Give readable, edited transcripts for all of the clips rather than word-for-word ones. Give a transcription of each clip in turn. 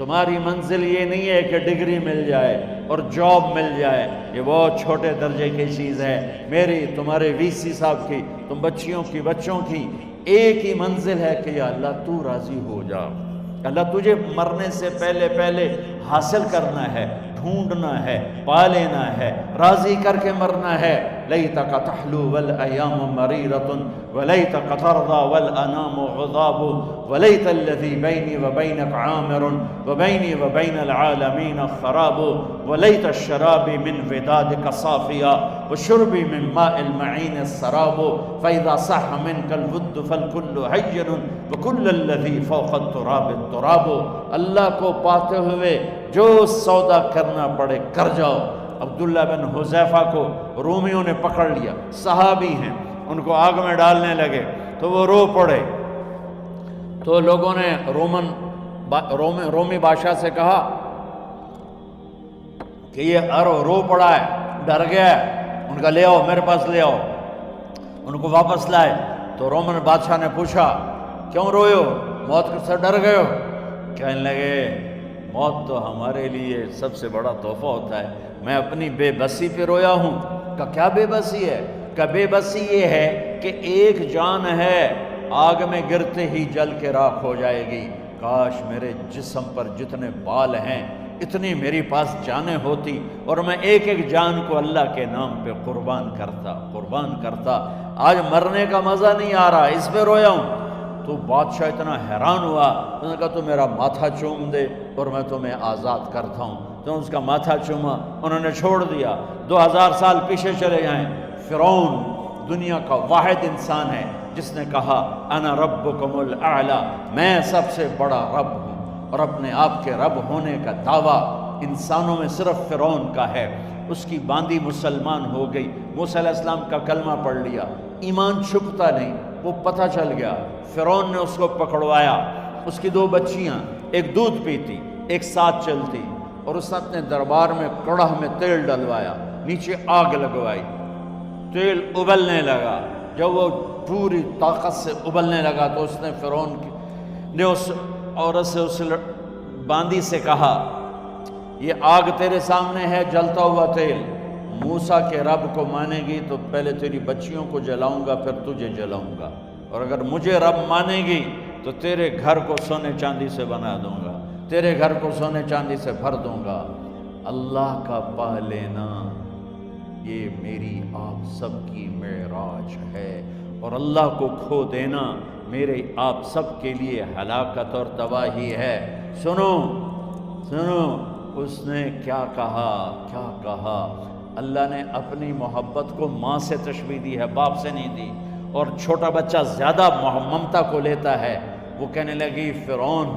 تمہاری منزل یہ نہیں ہے کہ ڈگری مل جائے اور جاب مل جائے، یہ بہت چھوٹے درجے کی چیز ہے۔ میری، تمہارے وی سی صاحب کی، تم بچیوں کی، بچوں کی ایک ہی منزل ہے کہ یا اللہ تو راضی ہو جا۔ اللہ تجھے مرنے سے پہلے پہلے حاصل کرنا ہے، ڈھونڈنا ہے، پا لینا ہے، راضی کر کے مرنا ہے۔ لیتک تحلو والایام مریرۃ ولیتک ترضی والانام عذاب ولیت الذی بینی وبینک عامر وبینی وبین العالمین خراب ولیت الشراب من ودادک صافیا وشربی من ماء المعین السراب فاذا صح منک الود فالکل حین وکل الذی فوق التراب التراب۔ اللہ کو پاتے ہوئے جو سودا کرنا پڑے کر جاؤ۔ عبداللہ بن حذیفہ کو رومیوں نے پکڑ لیا، صحابی ہیں، ان کو آگ میں ڈالنے لگے تو وہ رو پڑے، تو لوگوں نے رومی بادشاہ سے کہا کہ یہ رو پڑا ہے، ڈر گیا ہے، ان کا لے آؤ، میرے پاس لے آؤ۔ ان کو واپس لائے تو رومن بادشاہ نے پوچھا کیوں روئے ہو، موت سے ڈر گئے ہو؟ کہنے لگے موت تو ہمارے لیے سب سے بڑا تحفہ ہوتا ہے، میں اپنی بے بسی پہ رویا ہوں۔ کہ کیا بے بسی ہے؟ کہ بے بسی یہ ہے کہ ایک جان ہے آگ میں گرتے ہی جل کے راکھ ہو جائے گی، کاش میرے جسم پر جتنے بال ہیں اتنی میری پاس جانیں ہوتی اور میں ایک ایک جان کو اللہ کے نام پہ قربان کرتا۔ آج مرنے کا مزہ نہیں آ رہا، اس پہ رویا ہوں۔ تو بادشاہ اتنا حیران ہوا، انہوں نے کہا تو میرا ماتھا چوم دے اور میں تمہیں آزاد کرتا ہوں۔ تو اس کا ماتھا چوما، انہوں نے چھوڑ دیا۔ 2000 سال پیچھے چلے جائیں، فرعون دنیا کا واحد انسان ہے جس نے کہا انا ربکم الاعلی، میں سب سے بڑا رب ہوں، اور اپنے آپ کے رب ہونے کا دعویٰ انسانوں میں صرف فرعون کا ہے۔ اس کی باندی مسلمان ہو گئی، موسیٰ علیہ السلام کا کلمہ پڑھ لیا، ایمان چھپتا نہیں، وہ پتہ چل گیا۔ فرعون نے اس کو پکڑوایا، اس کی 2 بچیاں، ایک دودھ پیتی ایک ساتھ چلتی، اور اس نے اپنے دربار میں کڑاہ میں تیل ڈلوایا، نیچے آگ لگوائی، تیل ابلنے لگا۔ جب وہ پوری طاقت سے ابلنے لگا تو اس نے فرعون نے اس عورت سے، اس باندی سے کہا یہ آگ تیرے سامنے ہے، جلتا ہوا تیل، موسیٰ کے رب کو مانے گی تو پہلے تیری بچیوں کو جلاؤں گا پھر تجھے جلاؤں گا، اور اگر مجھے رب مانے گی تو تیرے گھر کو سونے چاندی سے بنا دوں گا، تیرے گھر کو سونے چاندی سے بھر دوں گا۔ اللہ کا پا لینا یہ میری آپ سب کی معراج ہے، اور اللہ کو کھو دینا میرے آپ سب کے لیے ہلاکت اور تباہی ہے۔ سنو اس نے کیا کہا؟ اللہ نے اپنی محبت کو ماں سے تشبیہ دی ہے، باپ سے نہیں دی، اور چھوٹا بچہ زیادہ ممتا کو لیتا ہے۔ وہ کہنے لگی فرعون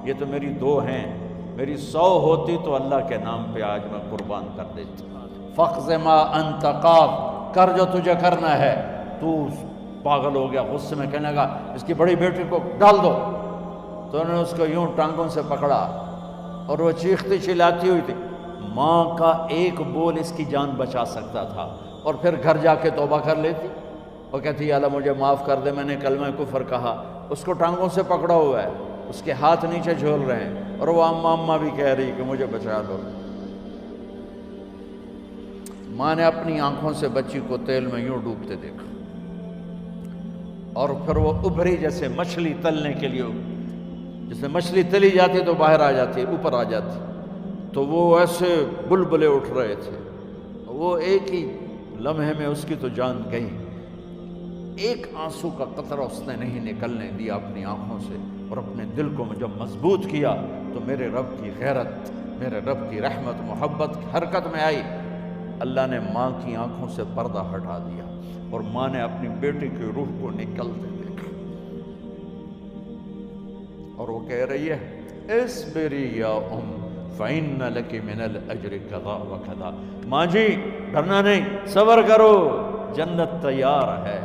یہ تو میری 2 ہیں، میری 100 ہوتی تو اللہ کے نام پہ آج میں قربان کر دیتی۔ فَاقْضِ مَا أَنْتَ قَاضٍ، کر جو تجھے کرنا ہے۔ تو پاگل ہو گیا، غصے میں کہنے لگا اس کی بڑی بیٹی کو ڈال دو۔ تو انہوں نے اس کو یوں ٹانگوں سے پکڑا اور وہ چیختی چلاتی ہوئی تھی۔ ماں کا ایک بول اس کی جان بچا سکتا تھا، اور پھر گھر جا کے توبہ کر لیتی، وہ کہتی یا اللہ مجھے معاف کر دے، میں نے کلمہ کفر کہا۔ اس کو ٹانگوں سے پکڑا ہوا ہے، اس کے ہاتھ نیچے جھول رہے ہیں، اور وہ اماں بھی کہہ رہی کہ مجھے بچا دو۔ ماں نے اپنی آنکھوں سے بچی کو تیل میں یوں ڈوبتے دیکھا، اور پھر وہ ابھری جیسے مچھلی تلنے کے لیے، جیسے مچھلی تلی جاتی تو باہر آ جاتی، اوپر آ جاتی، تو وہ ایسے بلبلے اٹھ رہے تھے۔ وہ ایک ہی لمحے میں اس کی تو جان گئی، ایک آنسو کا قطرہ اس نے نہیں نکلنے دیا اپنی آنکھوں سے، اور اپنے دل کو جب مضبوط کیا تو میرے رب کی غیرت، میرے رب کی رحمت محبت حرکت میں آئی۔ اللہ نے ماں کی آنکھوں سے پردہ ہٹا دیا، اور ماں نے اپنی بیٹی کی روح کو نکلتے دیکھا، اور وہ کہہ رہی ہے اصبری یا فإن لک من الأجر کذا وکذا۔ ماں جی ڈرنا نہیں، صبر کرو، جنت تیار ہے،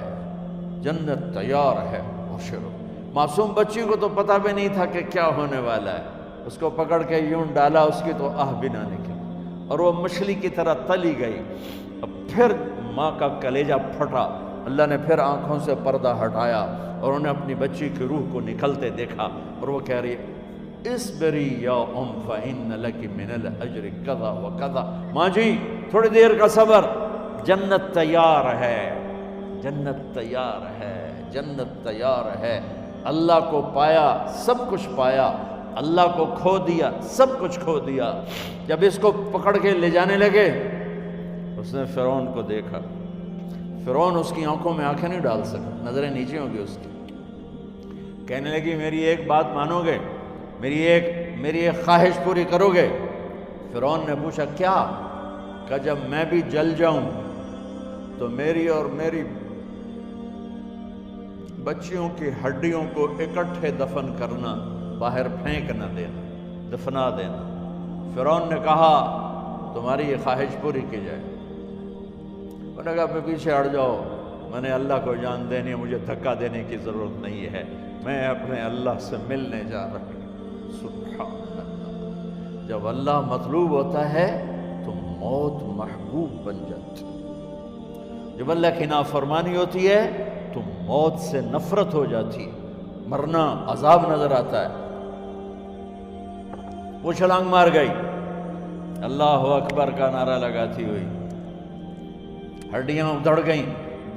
جنت تیار ہے، ابشروا۔ معصوم بچی کو تو پتہ بھی نہیں تھا کہ کیا ہونے والا ہے، اس کو پکڑ کے یوں ڈالا، اس کی تو آہ بھی نہ نکلی، اور وہ مچھلی کی طرح تلی گئی۔ اب پھر ماں کا کلیجہ پھٹا، اللہ نے پھر آنکھوں سے پردہ ہٹایا، اور انہیں اپنی بچی کی روح کو نکلتے دیکھا، اور وہ کہہ رہی ہے اسبری یا فإن لک من الاجر کذا و کذا، ماں جی تھوڑی دیر کا صبر، جنت تیار ہے، جنت تیار ہے، جنت تیار ہے۔ اللہ کو پایا سب کچھ پایا، اللہ کو کھو دیا سب کچھ کھو دیا۔ جب اس کو پکڑ کے لے جانے لگے، اس نے فرعون کو دیکھا، فرعون اس کی آنکھوں میں آنکھیں نہیں ڈال سکا، نظریں نیچے ہوں گی اس کی۔ کہنے لگی میری ایک بات مانو گے، میری ایک خواہش پوری کرو گے؟ فرعون نے پوچھا کیا؟ کہ جب میں بھی جل جاؤں تو میری اور میری بچیوں کی ہڈیوں کو اکٹھے دفن کرنا، باہر پھینک نہ دینا، دفنا دینا۔ فرعون نے کہا تمہاری یہ خواہش پوری کی جائے۔ انہوں نے کہا میں پیچھے ہٹ جاؤ، میں نے اللہ کو جان دینی ہے، مجھے دھکا دینے کی ضرورت نہیں ہے، میں اپنے اللہ سے ملنے جا رہا ہوں۔ سبحان اللہ، جب اللہ مطلوب ہوتا ہے تو موت محبوب بن جاتی، جب اللہ کی نافرمانی ہوتی ہے تو موت سے نفرت ہو جاتی، مرنا عذاب نظر آتا ہے۔ وہ چھلانگ مار گئی، اللہ اکبر کا نعرہ لگاتی ہوئی، ہڈیاں ادھڑ گئیں،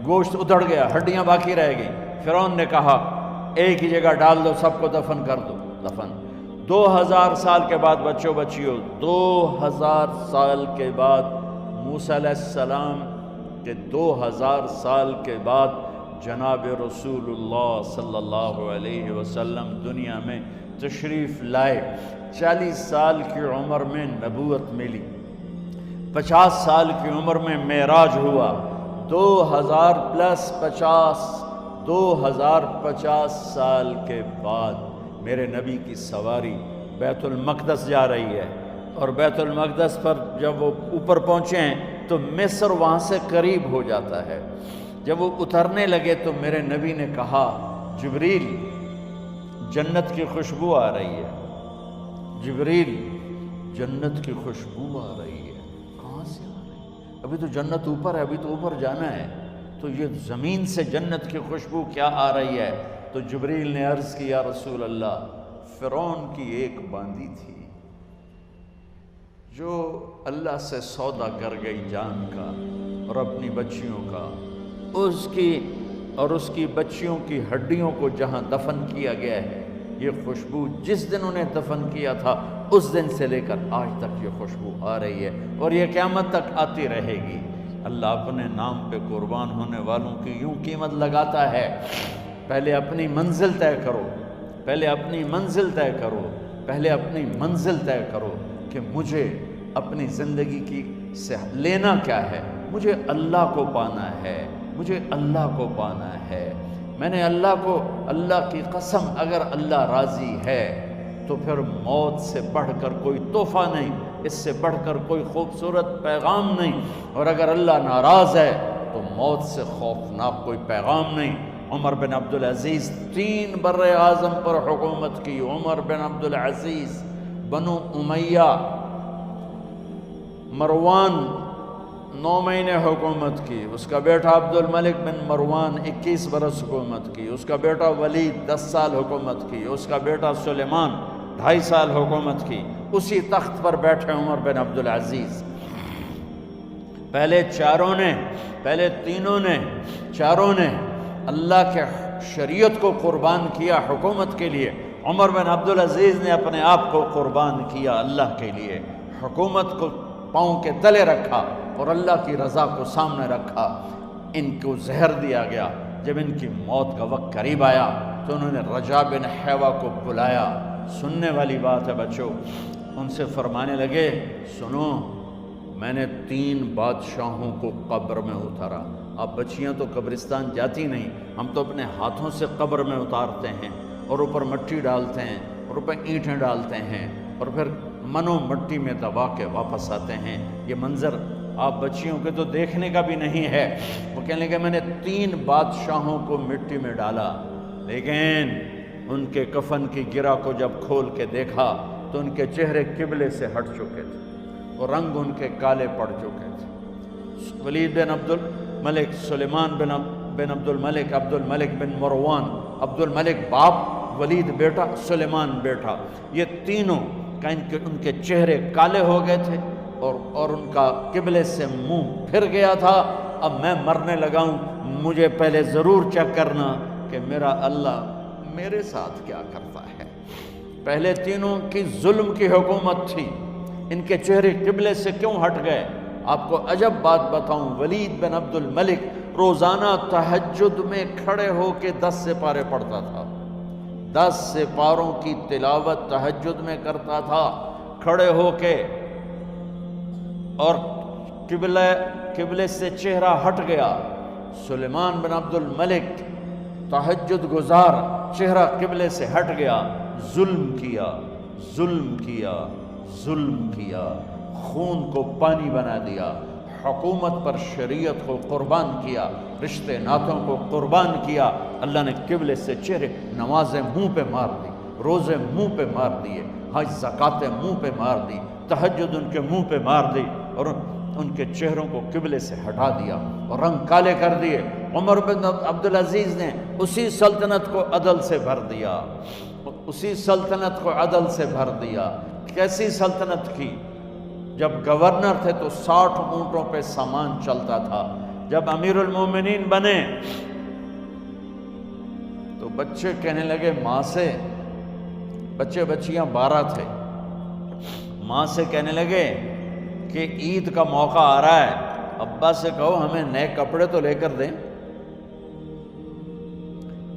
گوشت ادھڑ گیا، ہڈیاں باقی رہ گئیں۔ فرعون نے کہا ایک ہی جگہ ڈال دو، سب کو دفن کر دو۔ دفن 2000 سال کے بعد بچوں بچیوں، 2000 سال کے بعد موسیٰ علیہ السلام کے 2000 سال کے بعد جناب رسول اللہ صلی اللہ علیہ وسلم دنیا میں تشریف لائے۔ 40 سال کی عمر میں نبوت ملی، 50 سال کی عمر میں معراج ہوا، 2050 سال کے بعد میرے نبی کی سواری بیت المقدس جا رہی ہے، اور بیت المقدس پر جب وہ اوپر پہنچے ہیں تو مصر وہاں سے قریب ہو جاتا ہے۔ جب وہ اترنے لگے تو میرے نبی نے کہا جبریل جنت کی خوشبو آ رہی ہے، جبریل جنت کی خوشبو آ رہی ہے۔ کہاں سے آ رہی ہے؟ ابھی تو جنت اوپر ہے، ابھی تو اوپر جانا ہے، تو یہ زمین سے جنت کی خوشبو کیا آ رہی ہے؟ تو جبریل نے عرض کی یا رسول اللہ، فرعون کی ایک باندی تھی جو اللہ سے سودا کر گئی جان کا اور اپنی بچیوں کا، اس کی بچیوں کی ہڈیوں کو جہاں دفن کیا گیا ہے، یہ خوشبو جس دن انہیں دفن کیا تھا اس دن سے لے کر آج تک یہ خوشبو آ رہی ہے، اور یہ قیامت تک آتی رہے گی۔ اللہ اپنے نام پہ قربان ہونے والوں کی یوں قیمت لگاتا ہے، پہلے اپنی منزل طے کرو، پہلے اپنی منزل طے کرو، پہلے اپنی منزل طے کرو کہ مجھے اپنی زندگی کی سے لینا کیا ہے، مجھے اللہ کو پانا ہے، مجھے اللہ کو پانا ہے۔ میں نے اللہ کی قسم، اگر اللہ راضی ہے تو پھر موت سے بڑھ کر کوئی تحفہ نہیں، اس سے بڑھ کر کوئی خوبصورت پیغام نہیں، اور اگر اللہ ناراض ہے تو موت سے خوفناک کوئی پیغام نہیں۔ عمر بن عبدالعزیز 3 بر اعظم پر حکومت کی، عمر بن عبدالعزیز، بنو امیہ، مروان 9 مہینے حکومت کی، اس کا بیٹا عبد الملک بن مروان 21 برس حکومت کی، اس کا بیٹا ولید 10 سال حکومت کی، اس کا بیٹا سلیمان 2.5 سال حکومت کی۔ اسی تخت پر بیٹھے عمر بن عبدالعزیز۔ پہلے چاروں نے اللہ کے شریعت کو قربان کیا حکومت کے لیے، عمر بن عبدالعزیز نے اپنے آپ کو قربان کیا اللہ کے لیے، حکومت کو پاؤں کے تلے رکھا اور اللہ کی رضا کو سامنے رکھا۔ ان کو زہر دیا گیا، جب ان کی موت کا وقت قریب آیا تو انہوں نے رجا بن حیوہ کو بلایا۔ سننے والی بات ہے بچوں، ان سے فرمانے لگے سنو، میں نے 3 بادشاہوں کو قبر میں اتارا۔ اب بچیاں تو قبرستان جاتی نہیں، ہم تو اپنے ہاتھوں سے قبر میں اتارتے ہیں اور اوپر مٹی ڈالتے ہیں اور اوپر اینٹیں ڈالتے ہیں اور پھر منو مٹی میں دبا کے واپس آتے ہیں۔ یہ منظر آپ بچیوں کے تو دیکھنے کا بھی نہیں ہے۔ وہ کہنے لگے میں نے 3 بادشاہوں کو مٹی میں ڈالا، لیکن ان کے کفن کی گرہ کو جب کھول کے دیکھا تو ان کے چہرے قبلے سے ہٹ چکے تھے، وہ رنگ ان کے کالے پڑ چکے تھے۔ ولید بن عبد الملک، سلیمان بن عبد الملک، عبد الملک بن مروان، عبد الملک باپ، ولید بیٹا، سلیمان بیٹا، یہ تینوں کا ان کے چہرے کالے ہو گئے تھے اور ان کا قبلے سے منہ پھر گیا تھا۔ اب میں مرنے لگا ہوں، مجھے پہلے ضرور چیک کرنا کہ میرا اللہ میرے ساتھ کیا کرتا ہے۔ پہلے تینوں کی ظلم کی حکومت تھی، ان کے چہرے قبلے سے کیوں ہٹ گئے؟ آپ کو عجب بات بتاؤں، ولید بن عبد الملک روزانہ تہجد میں کھڑے ہو کے 10 سپارے پڑھتا تھا، 10 سپاروں کی تلاوت تہجد میں کرتا تھا کھڑے ہو کے، اور قبلے سے چہرہ ہٹ گیا۔ سلیمان بن عبد الملک تہجد گزار، چہرہ قبلے سے ہٹ گیا، ظلم کیا، ظلم کیا، ظلم کیا، خون کو پانی بنا دیا، حکومت پر شریعت کو قربان کیا، رشتے ناتوں کو قربان کیا۔ اللہ نے قبلے سے چہرے، نمازیں منہ پہ مار دی، روزے منہ پہ مار دیے، حج زکاتیں منہ پہ مار دی، تہجد ان کے منہ پہ مار دی، اور ان کے چہروں کو قبلے سے ہٹا دیا اور رنگ کالے کر دیے۔ عمر بن عبدالعزیز نے اسی سلطنت کو عدل سے بھر دیا، اسی سلطنت کو عدل سے بھر دیا۔ کیسی سلطنت کی؟ جب گورنر تھے تو 60 اونٹوں پہ سامان چلتا تھا، جب امیر المومنین بنے تو بچے کہنے لگے ماں سے، بچے بچیاں 12 تھے، ماں سے کہنے لگے کہ عید کا موقع آ رہا ہے، ابا سے کہو ہمیں نئے کپڑے تو لے کر دیں۔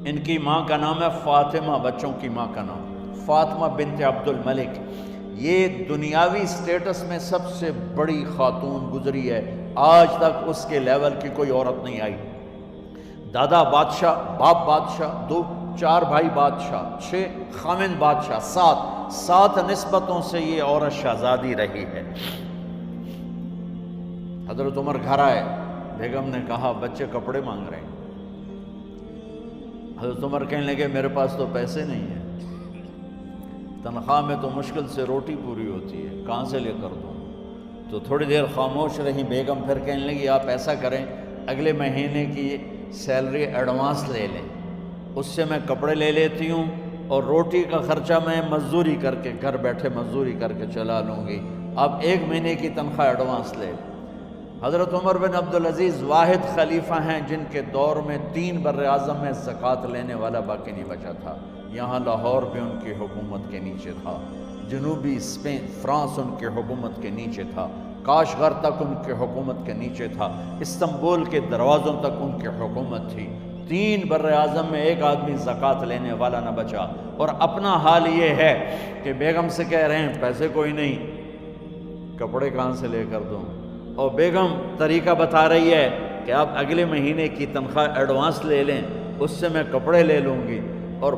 ان کی ماں کا نام ہے فاطمہ، بچوں کی ماں کا نام فاطمہ بنت عبد الملک۔ یہ دنیاوی سٹیٹس میں سب سے بڑی خاتون گزری ہے، آج تک اس کے لیول کی کوئی عورت نہیں آئی۔ دادا بادشاہ، باپ بادشاہ، 4 بھائی بادشاہ، 6 خامند بادشاہ، 7 نسبتوں سے یہ عورت شہزادی رہی ہے۔ حضرت عمر گھر آئے، بیگم نے کہا بچے کپڑے مانگ رہے ہیں۔ حضرت عمر کہنے لگے میرے پاس تو پیسے نہیں ہیں، تنخواہ میں تو مشکل سے روٹی پوری ہوتی ہے، کہاں سے لے کر دوں؟ تو تھوڑی دیر خاموش رہی بیگم، پھر کہنے لگی آپ ایسا کریں، اگلے مہینے کی سیلری ایڈوانس لے لیں، اس سے میں کپڑے لے لیتی ہوں اور روٹی کا خرچہ میں مزدوری کر کے، گھر بیٹھے مزدوری کر کے چلا لوں گی، آپ 1 مہینے کی تنخواہ ایڈوانس لے لیں۔ حضرت عمر بن عبدالعزیز واحد خلیفہ ہیں جن کے دور میں 3 بر اعظم میں زکوٰۃ لینے والا باقی نہیں بچا تھا۔ یہاں لاہور بھی ان کی حکومت کے نیچے تھا، جنوبی اسپین فرانس ان کے حکومت کے نیچے تھا، کاشغر تک ان کے حکومت کے نیچے تھا، استنبول کے دروازوں تک ان کی حکومت تھی۔ 3 بر اعظم میں ایک آدمی زکوٰۃ لینے والا نہ بچا، اور اپنا حال یہ ہے کہ بیگم سے کہہ رہے ہیں پیسے کوئی نہیں، کپڑے کہاں سے لے کر دوں؟ اور بیگم طریقہ بتا رہی ہے کہ آپ اگلے مہینے کی تنخواہ ایڈوانس لے لیں، اس سے میں کپڑے لے لوں گی، اور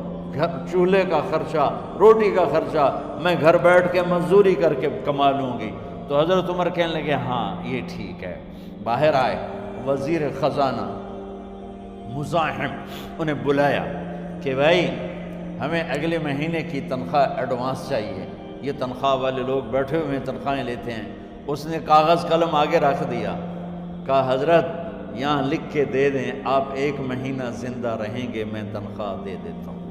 چولہے کا خرچہ، روٹی کا خرچہ میں گھر بیٹھ کے مزدوری کر کے کما لوں گی۔ تو حضرت عمر کہنے لگے ہاں یہ ٹھیک ہے۔ باہر آئے وزیر خزانہ مزاحم، انہیں بلایا کہ بھائی ہمیں اگلے مہینے کی تنخواہ ایڈوانس چاہیے، یہ تنخواہ والے لوگ بیٹھے ہوئے تنخواہیں لیتے ہیں۔ اس نے کاغذ قلم آگے رکھ دیا، کہا حضرت یہاں لکھ کے دے دیں، آپ 1 مہینہ زندہ رہیں گے میں تنخواہ دے دیتا ہوں،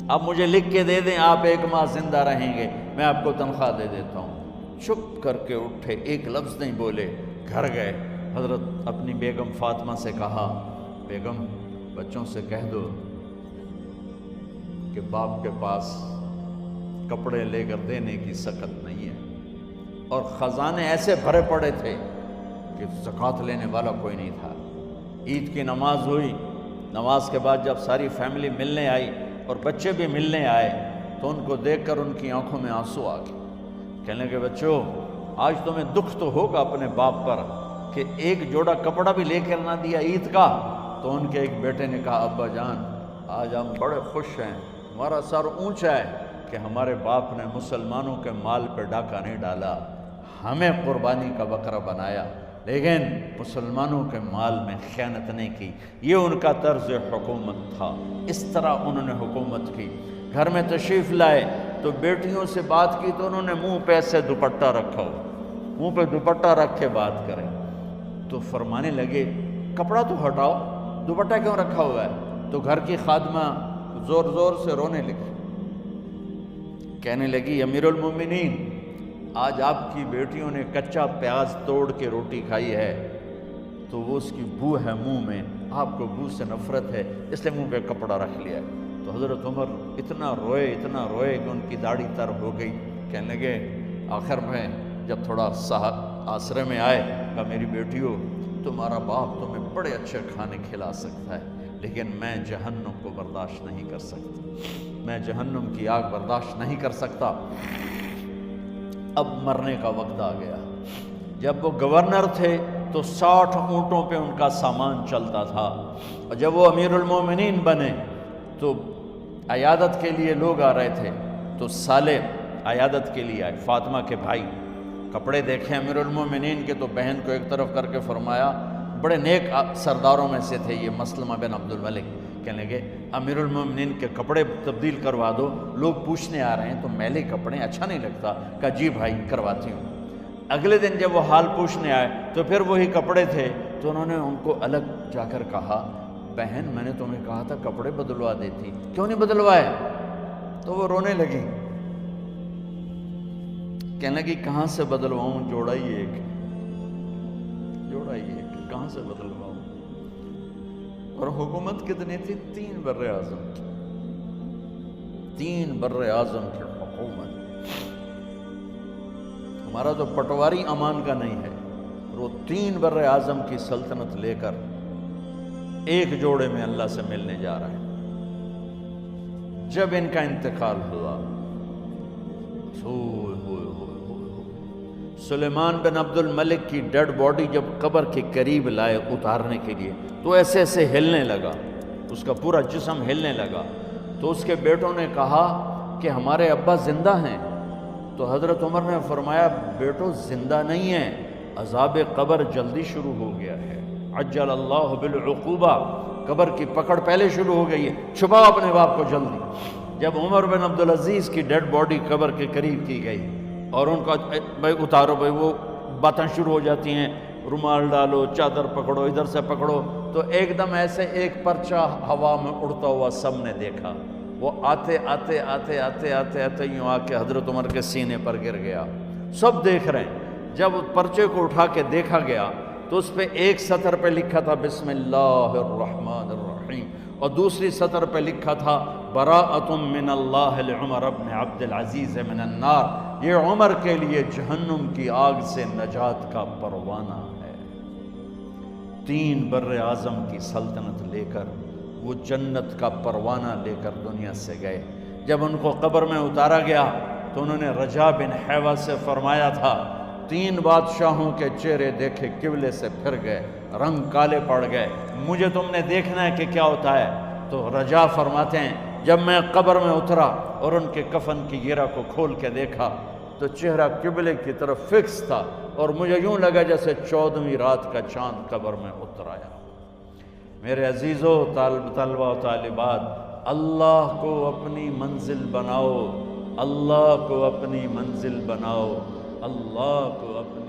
آپ مجھے لکھ کے دے دیں آپ 1 ماہ زندہ رہیں گے میں آپ کو تنخواہ دے دیتا ہوں۔ چپ کر کے اٹھے، ایک لفظ نہیں بولے، گھر گئے۔ حضرت اپنی بیگم فاطمہ سے کہا بیگم بچوں سے کہہ دو کہ باپ کے پاس کپڑے لے کر دینے کی سخت نہیں ہے، اور خزانے ایسے بھرے پڑے تھے کہ زکوٰۃ لینے والا کوئی نہیں تھا۔ عید کی نماز ہوئی، نماز کے بعد جب ساری فیملی ملنے آئی اور بچے بھی ملنے آئے تو ان کو دیکھ کر ان کی آنکھوں میں آنسو آ گئے۔ کہنے لگے بچوں آج تمہیں دکھ تو ہوگا اپنے باپ پر کہ ایک جوڑا کپڑا بھی لے کر نہ دیا عید کا۔ تو ان کے ایک بیٹے نے کہا ابا جان آج ہم بڑے خوش ہیں، ہمارا سر اونچا ہے کہ ہمارے باپ نے مسلمانوں کے مال پہ ڈاکہ نہیں ڈالا، ہمیں قربانی کا بکرا بنایا، لیکن مسلمانوں کے مال میں خیانت نہیں کی۔ یہ ان کا طرز حکومت تھا، اس طرح انہوں نے حکومت کی۔ گھر میں تشریف لائے تو بیٹیوں سے بات کی تو انہوں نے منہ پہ ایسے دوپٹہ رکھا ہو، منہ پہ دوپٹہ رکھ کے بات کریں تو فرمانے لگے کپڑا تو ہٹاؤ، دوپٹہ کیوں رکھا ہوا ہے؟ تو گھر کی خادمہ زور زور سے رونے لگی، کہنے لگی امیر المومنین آج آپ کی بیٹیوں نے کچا پیاز توڑ کے روٹی کھائی ہے تو وہ اس کی بو ہے منہ میں، آپ کو بو سے نفرت ہے اس لیے منہ پہ کپڑا رکھ لیا ہے۔ تو حضرت عمر اتنا روئے کہ ان کی داڑھی تر ہو گئی۔ کہنے لگے آخر میں جب تھوڑا آسرے میں آئے، کہا میری بیٹیوں تمہارا باپ تمہیں بڑے اچھے کھانے کھلا سکتا ہے لیکن میں جہنم کو برداشت نہیں کر سکتا، میں جہنم کی آگ برداشت نہیں کر سکتا۔ اب مرنے کا وقت آ گیا۔ جب وہ گورنر تھے تو 60 اونٹوں پہ ان کا سامان چلتا تھا، اور جب وہ امیر المومنین بنے تو عیادت کے لیے لوگ آ رہے تھے تو سالے عیادت کے لیے آئے، فاطمہ کے بھائی، کپڑے دیکھے امیر المومنین کے تو بہن کو ایک طرف کر کے فرمایا، بڑے نیک سرداروں میں سے تھے یہ مسلمہ بن عبد الملک، کہنے لگے امیر المومنین کے کپڑے تبدیل کروا دو، لوگ پوچھنے آ رہے ہیں تو میلے کپڑے اچھا نہیں لگتا۔ کہا جی بھائی کرواتی ہوں۔ اگلے دن جب وہ حال پوچھنے آئے تو پھر وہی کپڑے تھے، تو انہوں نے ان کو الگ جا کر کہا بہن میں نے تمہیں کہا تھا کپڑے بدلوا دیتی، کیوں نہیں بدلوائے؟ تو وہ رونے لگی، کہنے لگی کہاں سے بدلواؤں، جوڑا ہی ایک، کہاں سے بدلواؤں؟ اور حکومت کتنی تھی؟ 3 بر اعظم کی، 3 بر اعظم کی حکومت۔ ہمارا تو پٹواری امان کا نہیں ہے، وہ 3 بر اعظم کی سلطنت لے کر ایک جوڑے میں اللہ سے ملنے جا رہا ہے۔ جب ان کا انتقال ہوا، سلیمان بن عبد الملک کی ڈیڈ باڈی جب قبر کے قریب لائے اتارنے کے لیے تو ایسے ایسے ہلنے لگا، اس کا پورا جسم ہلنے لگا۔ تو اس کے بیٹوں نے کہا کہ ہمارے ابا زندہ ہیں، تو حضرت عمر نے فرمایا بیٹو زندہ نہیں ہیں، عذاب قبر جلدی شروع ہو گیا ہے، عجل اللہ بالعقوبہ، قبر کی پکڑ پہلے شروع ہو گئی ہے، چھپاؤ اپنے باپ کو جلدی۔ جب عمر بن عبدالعزیز کی ڈیڈ باڈی قبر کے قریب کی گئی اور ان کا بھائی اتارو، بھائی وہ باتیں شروع ہو جاتی ہیں، رومال ڈالو، چادر پکڑو، ادھر سے پکڑو، تو ایک دم ایسے ایک پرچہ ہوا میں اڑتا ہوا سب نے دیکھا، وہ آتے یوں آ کے حضرت عمر کے سینے پر گر گیا، سب دیکھ رہے ہیں۔ جب پرچے کو اٹھا کے دیکھا گیا تو اس پہ ایک سطر پہ لکھا تھا بسم اللہ الرحمن الرحیم، اور دوسری سطر پہ لکھا تھا براءۃ من اللہ لعمر بن عبد العزیز من النار، یہ عمر کے لیے جہنم کی آگ سے نجات کا پروانہ ہے۔ 3 بر اعظم کی سلطنت لے کر وہ جنت کا پروانہ لے کر دنیا سے گئے۔ جب ان کو قبر میں اتارا گیا تو انہوں نے رجا بن حیوہ سے فرمایا تھا 3 بادشاہوں کے چہرے دیکھے قبلے سے پھر گئے، رنگ کالے پڑ گئے، مجھے تم نے دیکھنا ہے کہ کیا ہوتا ہے؟ تو رجا فرماتے ہیں جب میں قبر میں اترا اور ان کے کفن کی گرہ کو کھول کے دیکھا تو چہرہ قبلے کی طرف فکس تھا، اور مجھے یوں لگا جیسے 14ویں رات کا چاند قبر میں اتر آیا۔ میرے عزیزو، طلبہ و طالبات، اللہ کو اپنی منزل بناؤ، اللہ کو اپنی منزل بناؤ، اللہ کو اپنی